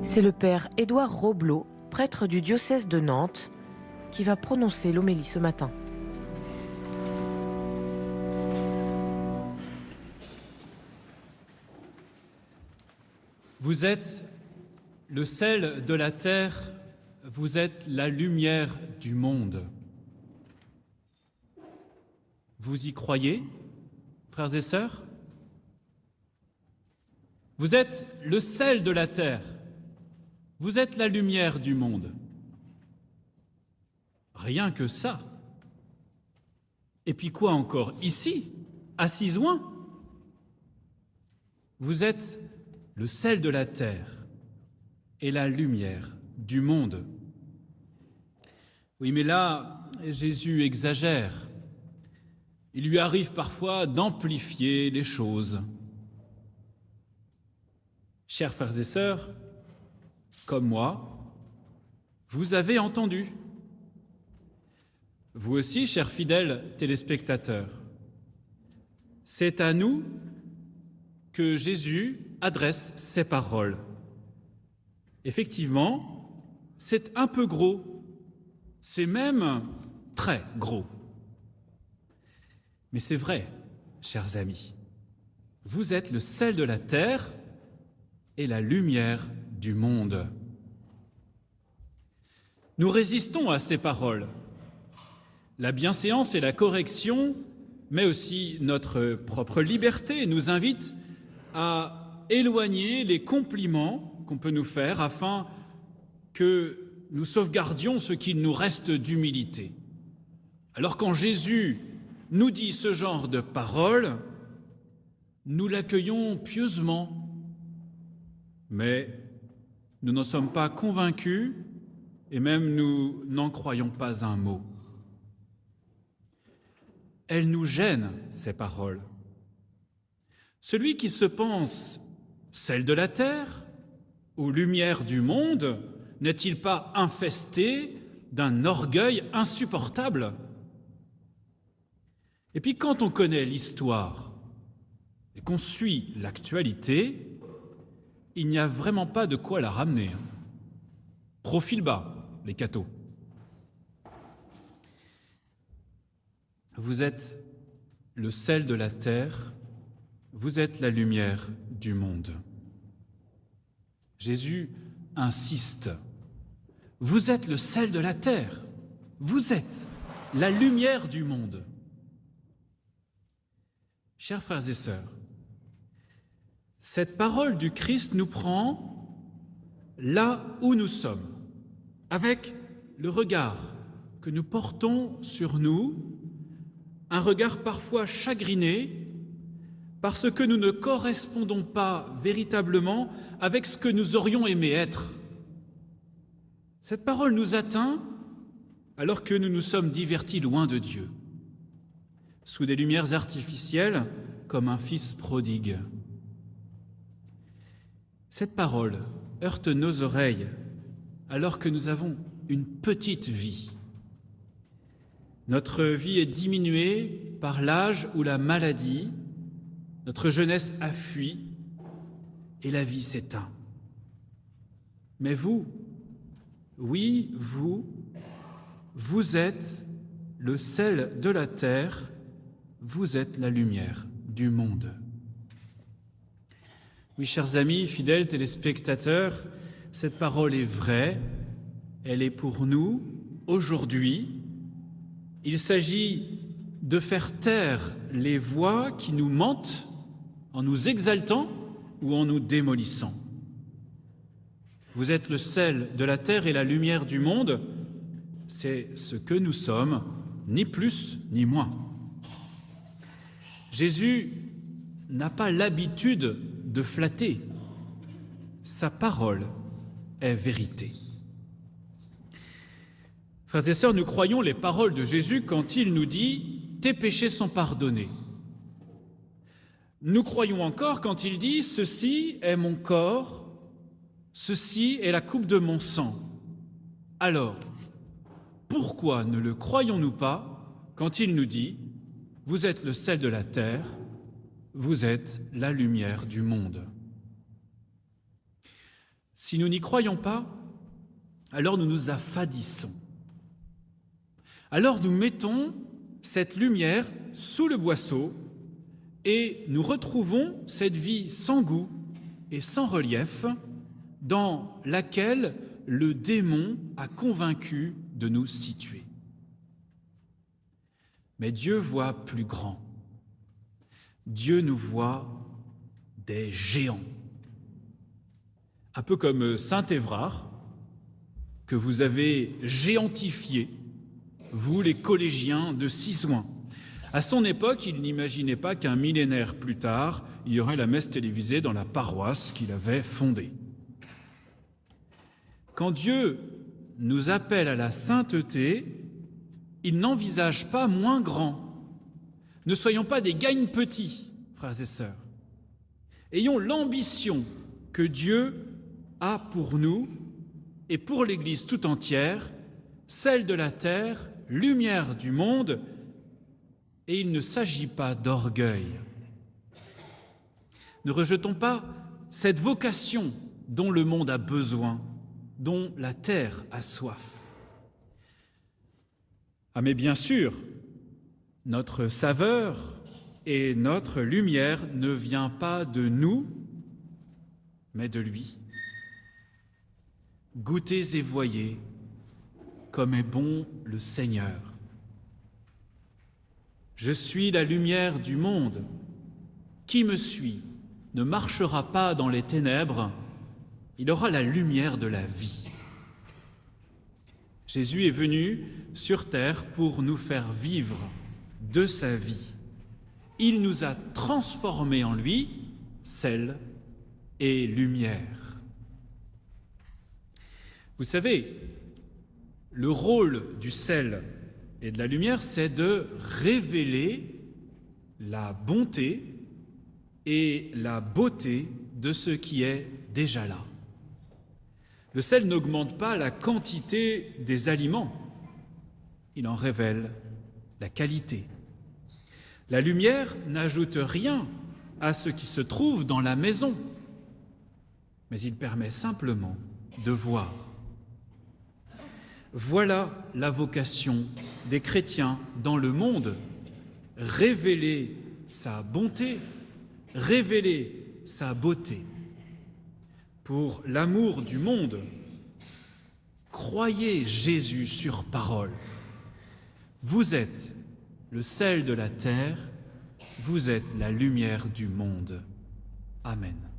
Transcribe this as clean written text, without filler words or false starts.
C'est le père Édouard Roblot, prêtre du diocèse de Nantes, qui va prononcer l'homélie ce matin. Vous êtes le sel de la terre, vous êtes la lumière du monde. Vous y croyez, frères et sœurs? Vous êtes le sel de la terre, vous êtes la lumière du monde. Rien que ça. Et puis quoi encore? Ici, à Cisoing, vous êtes le sel de la terre et la lumière du monde. Oui, mais là, Jésus exagère. Il lui arrive parfois d'amplifier les choses. Chers frères et sœurs, comme moi, vous avez entendu. Vous aussi, chers fidèles téléspectateurs, c'est à nous que Jésus adresse ces paroles. Effectivement, c'est un peu gros, c'est même très gros. Mais c'est vrai, chers amis, vous êtes le sel de la terre et la lumière du monde. Nous résistons à ces paroles. La bienséance et la correction, mais aussi notre propre liberté, nous invitent à éloigner les compliments qu'on peut nous faire afin que nous sauvegardions ce qu'il nous reste d'humilité. Alors quand Jésus nous dit ce genre de paroles, nous l'accueillons pieusement, mais nous n'en sommes pas convaincus et même nous n'en croyons pas un mot. Elles nous gênent, ces paroles. Celui qui se pense sel de la terre ou lumière du monde, n'est-il pas infesté d'un orgueil insupportable? Et puis quand on connaît l'histoire et qu'on suit l'actualité, il n'y a vraiment pas de quoi la ramener. Profil bas, les cathos. Vous êtes le sel de la terre, vous êtes la lumière du monde. Jésus insiste. Vous êtes le sel de la terre, vous êtes la lumière du monde. Chers frères et sœurs, cette parole du Christ nous prend là où nous sommes, avec le regard que nous portons sur nous, un regard parfois chagriné parce que nous ne correspondons pas véritablement avec ce que nous aurions aimé être. Cette parole nous atteint alors que nous nous sommes divertis loin de Dieu, sous des lumières artificielles comme un fils prodigue. Cette parole heurte nos oreilles alors que nous avons une petite vie. Notre vie est diminuée par l'âge ou la maladie, notre jeunesse a fui et la vie s'éteint. Mais vous, oui, vous êtes le sel de la terre, vous êtes la lumière du monde. Oui, chers amis, fidèles téléspectateurs, cette parole est vraie, elle est pour nous aujourd'hui. Il s'agit de faire taire les voix qui nous mentent en nous exaltant ou en nous démolissant. Vous êtes le sel de la terre et la lumière du monde, c'est ce que nous sommes, ni plus ni moins. Jésus n'a pas l'habitude de flatter. Sa parole est vérité. Frères et sœurs, nous croyons les paroles de Jésus quand il nous dit « Tes péchés sont pardonnés ». Nous croyons encore quand il dit « Ceci est mon corps, ceci est la coupe de mon sang ». Alors, pourquoi ne le croyons-nous pas quand il nous dit « Vous êtes le sel de la terre, vous êtes la lumière du monde ». Si nous n'y croyons pas, alors nous nous affadissons. Alors nous mettons cette lumière sous le boisseau et nous retrouvons cette vie sans goût et sans relief dans laquelle le démon a convaincu de nous situer. Mais Dieu voit plus grand. Dieu nous voit des géants. Un peu comme Saint Évrard, que vous avez géantifié, vous les collégiens de Cisouin. À son époque, il n'imaginait pas qu'un millénaire plus tard, il y aurait la messe télévisée dans la paroisse qu'il avait fondée. Quand Dieu nous appelle à la sainteté, il n'envisage pas moins grand. Ne soyons pas des gagne-petits, frères et sœurs. Ayons l'ambition que Dieu a pour nous et pour l'Église tout entière, celle de la terre, lumière du monde, et il ne s'agit pas d'orgueil. Ne rejetons pas cette vocation dont le monde a besoin, dont la terre a soif. Ah mais bien sûr, notre saveur et notre lumière ne vient pas de nous, mais de lui. Goûtez et voyez comme est bon le Seigneur. Je suis la lumière du monde. Qui me suit ne marchera pas dans les ténèbres, il aura la lumière de la vie. Jésus est venu sur terre pour nous faire vivre de sa vie. Il nous a transformés en lui, sel et lumière. Vous savez, le rôle du sel et de la lumière, c'est de révéler la bonté et la beauté de ce qui est déjà là. Le sel n'augmente pas la quantité des aliments, il en révèle la qualité. La lumière n'ajoute rien à ce qui se trouve dans la maison, mais il permet simplement de voir. Voilà la vocation des chrétiens dans le monde, révéler sa bonté, révéler sa beauté. Pour l'amour du monde, croyez Jésus sur parole. Vous êtes le sel de la terre, vous êtes la lumière du monde. Amen.